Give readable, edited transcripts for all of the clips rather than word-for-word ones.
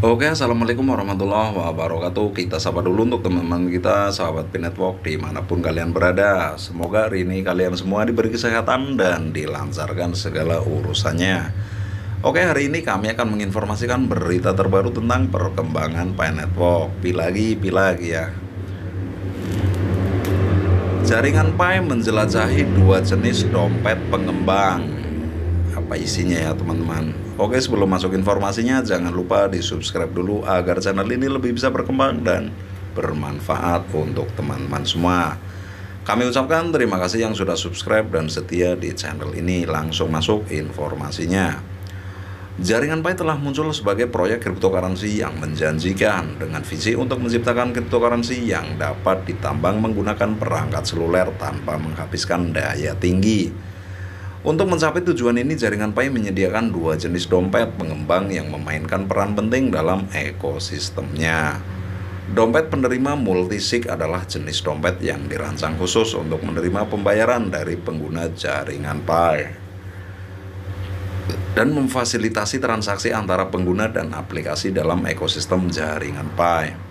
Oke, assalamualaikum warahmatullahi wabarakatuh. Kita sapa dulu untuk teman-teman kita, sahabat Pinetwork dimanapun kalian berada. Semoga hari ini kalian semua diberi kesehatan dan dilancarkan segala urusannya. Oke, hari ini kami akan menginformasikan berita terbaru tentang perkembangan Pinetwork. Pilagi ya. Jaringan Pi menjelajahi dua jenis dompet pengembang. Apa isinya ya teman-teman? Oke, sebelum masuk informasinya jangan lupa di subscribe dulu agar channel ini lebih bisa berkembang dan bermanfaat untuk teman-teman semua. Kami ucapkan terima kasih yang sudah subscribe dan setia di channel ini. Langsung masuk informasinya. Jaringan Pi telah muncul sebagai proyek cryptocurrency yang menjanjikan dengan visi untuk menciptakan cryptocurrency yang dapat ditambang menggunakan perangkat seluler tanpa menghabiskan daya tinggi. Untuk mencapai tujuan ini, Jaringan Pi menyediakan dua jenis dompet pengembang yang memainkan peran penting dalam ekosistemnya. Dompet penerima multisig adalah jenis dompet yang dirancang khusus untuk menerima pembayaran dari pengguna Jaringan Pi dan memfasilitasi transaksi antara pengguna dan aplikasi dalam ekosistem Jaringan Pi.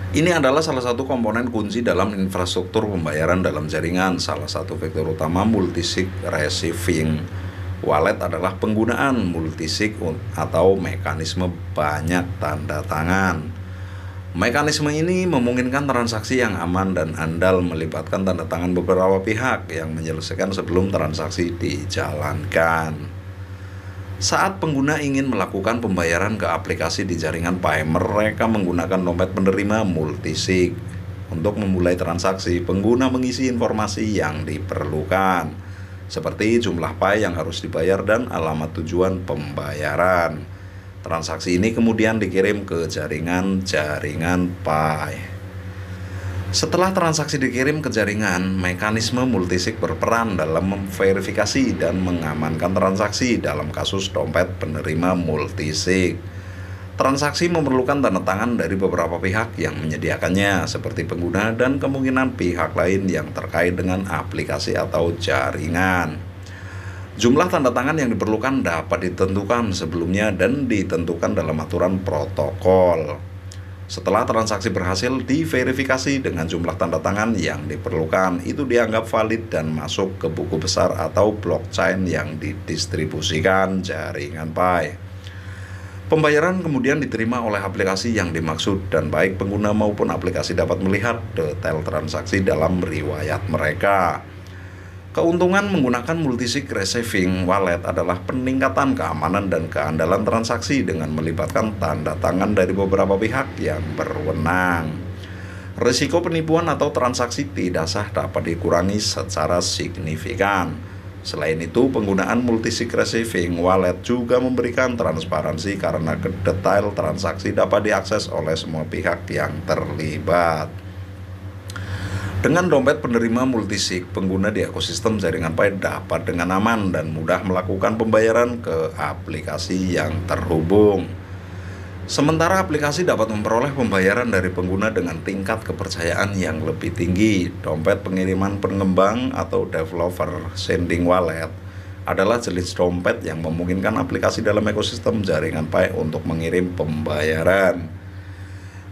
Ini adalah salah satu komponen kunci dalam infrastruktur pembayaran dalam jaringan. Salah satu vektor utama multisig receiving wallet adalah penggunaan multisig atau mekanisme banyak tanda tangan. Mekanisme ini memungkinkan transaksi yang aman dan andal melibatkan tanda tangan beberapa pihak yang menyelesaikan sebelum transaksi dijalankan. Saat pengguna ingin melakukan pembayaran ke aplikasi di Jaringan Pi, mereka menggunakan dompet penerima multisig. Untuk memulai transaksi, pengguna mengisi informasi yang diperlukan, seperti jumlah Pi yang harus dibayar dan alamat tujuan pembayaran. Transaksi ini kemudian dikirim ke Jaringan Pi. Setelah transaksi dikirim ke jaringan, mekanisme multisig berperan dalam memverifikasi dan mengamankan transaksi dalam kasus dompet penerima multisig. Transaksi memerlukan tanda tangan dari beberapa pihak yang menyediakannya, seperti pengguna dan kemungkinan pihak lain yang terkait dengan aplikasi atau jaringan. Jumlah tanda tangan yang diperlukan dapat ditentukan sebelumnya dan ditentukan dalam aturan protokol. Setelah transaksi berhasil diverifikasi dengan jumlah tanda tangan yang diperlukan, itu dianggap valid dan masuk ke buku besar atau blockchain yang didistribusikan Jaringan Pi. Pembayaran kemudian diterima oleh aplikasi yang dimaksud dan baik pengguna maupun aplikasi dapat melihat detail transaksi dalam riwayat mereka. Keuntungan menggunakan multisig receiving wallet adalah peningkatan keamanan dan keandalan transaksi dengan melibatkan tanda tangan dari beberapa pihak yang berwenang. Risiko penipuan atau transaksi tidak sah dapat dikurangi secara signifikan. Selain itu, penggunaan multisig receiving wallet juga memberikan transparansi karena detail transaksi dapat diakses oleh semua pihak yang terlibat. Dengan dompet penerima multisig, pengguna di ekosistem Jaringan Pi dapat dengan aman dan mudah melakukan pembayaran ke aplikasi yang terhubung. Sementara aplikasi dapat memperoleh pembayaran dari pengguna dengan tingkat kepercayaan yang lebih tinggi. Dompet pengiriman pengembang atau developer sending wallet adalah jenis dompet yang memungkinkan aplikasi dalam ekosistem Jaringan Pi untuk mengirim pembayaran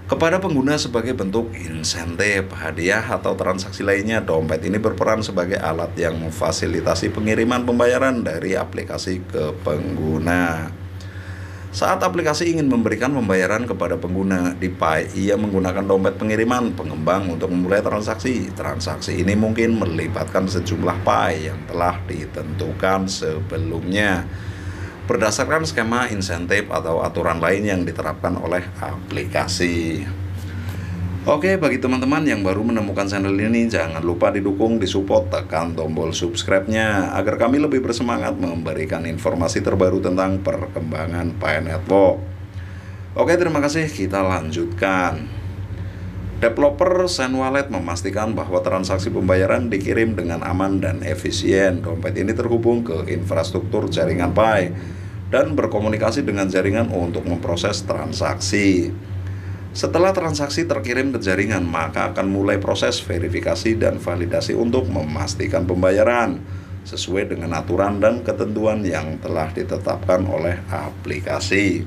kepada pengguna sebagai bentuk insentif, hadiah, atau transaksi lainnya. Dompet ini berperan sebagai alat yang memfasilitasi pengiriman pembayaran dari aplikasi ke pengguna. Saat aplikasi ingin memberikan pembayaran kepada pengguna di Pi, ia menggunakan dompet pengiriman pengembang untuk memulai transaksi. Transaksi ini mungkin melibatkan sejumlah Pi yang telah ditentukan sebelumnya berdasarkan skema insentif atau aturan lain yang diterapkan oleh aplikasi. Oke, bagi teman-teman yang baru menemukan channel ini, jangan lupa didukung, disupport, tekan tombol subscribe-nya agar kami lebih bersemangat memberikan informasi terbaru tentang perkembangan Pinetwork. Oke, terima kasih. Kita lanjutkan. Developer Send Wallet memastikan bahwa transaksi pembayaran dikirim dengan aman dan efisien. Dompet ini terhubung ke infrastruktur Jaringan Pi dan berkomunikasi dengan jaringan untuk memproses transaksi. Setelah transaksi terkirim ke jaringan, maka akan mulai proses verifikasi dan validasi untuk memastikan pembayaran sesuai dengan aturan dan ketentuan yang telah ditetapkan oleh aplikasi.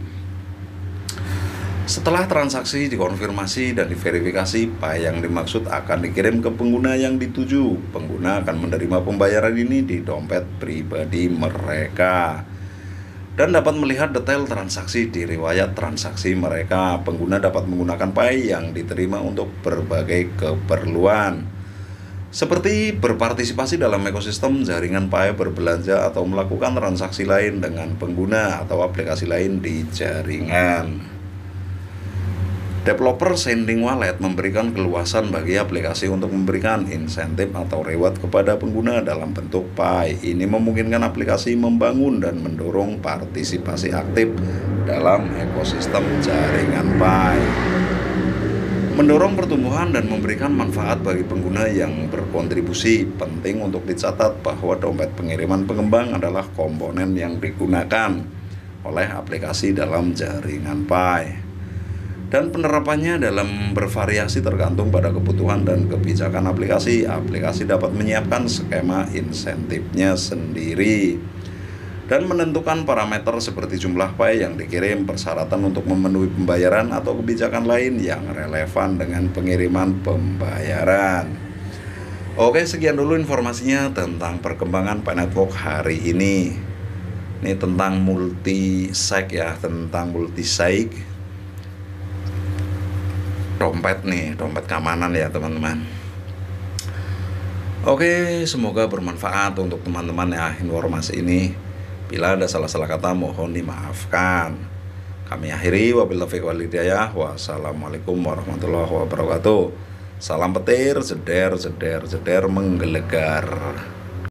Setelah transaksi dikonfirmasi dan diverifikasi, PAI yang dimaksud akan dikirim ke pengguna yang dituju. Pengguna akan menerima pembayaran ini di dompet pribadi mereka dan dapat melihat detail transaksi di riwayat transaksi mereka. Pengguna dapat menggunakan PAI yang diterima untuk berbagai keperluan, seperti berpartisipasi dalam ekosistem jaringan PAI, berbelanja, atau melakukan transaksi lain dengan pengguna atau aplikasi lain di jaringan. Developer Sending Wallet memberikan keluasan bagi aplikasi untuk memberikan insentif atau reward kepada pengguna dalam bentuk PAI. Ini memungkinkan aplikasi membangun dan mendorong partisipasi aktif dalam ekosistem jaringan PAI, mendorong pertumbuhan dan memberikan manfaat bagi pengguna yang berkontribusi. Penting untuk dicatat bahwa dompet pengiriman pengembang adalah komponen yang digunakan oleh aplikasi dalam jaringan PAI, dan penerapannya dalam bervariasi tergantung pada kebutuhan dan kebijakan aplikasi. Aplikasi dapat menyiapkan skema insentifnya sendiri dan menentukan parameter seperti jumlah PAI yang dikirim, persyaratan untuk memenuhi pembayaran, atau kebijakan lain yang relevan dengan pengiriman pembayaran. Oke, sekian dulu informasinya tentang perkembangan PAI Network hari ini. Ini tentang multi-sig ya, tentang multi-sig dompet nih, dompet keamanan ya teman-teman. Oke, semoga bermanfaat untuk teman-teman ya informasi ini. Bila ada salah-salah kata mohon dimaafkan. Kami akhiri, wabillahi taufiq wal hidayah. Wassalamualaikum warahmatullahi wabarakatuh. Salam petir, jeder, jeder, jeder menggelegar.